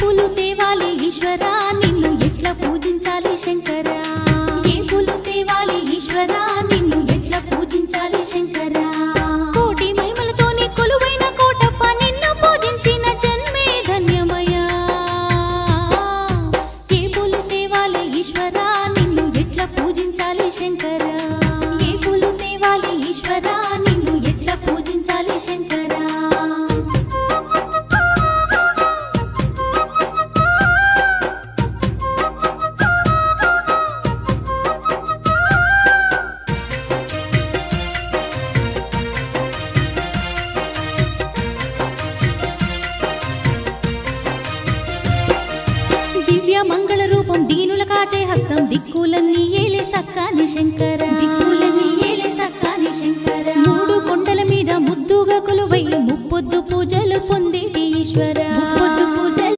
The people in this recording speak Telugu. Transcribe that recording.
పూలు తేవాలి ఈశ్వరా నిన్ను ఎట్లా పూజించాలి శంకరా ఏ పూలు తేవాలి ఈశ్వరా నిన్ను ఎట్లా పూజించాలి శంకరా కోటి మహిమలతోని కొలువైన కోటప్ప నిన్ను పూజించిన జన్మే ధన్యమయ్యా ఏ పూలు తేవాలి ఈశ్వరా నిన్ను ఎట్లా పూజించాలి శంకరా ఏ పూలు తేవాలి ఈశ్వరా నిన్ను ఎట్లా పూజించాలి శంకరా దివ్య మంగళ రూపం దీనుల కాచే హస్తం దిక్కులన్నీ ఏలే సక్కాని శంకర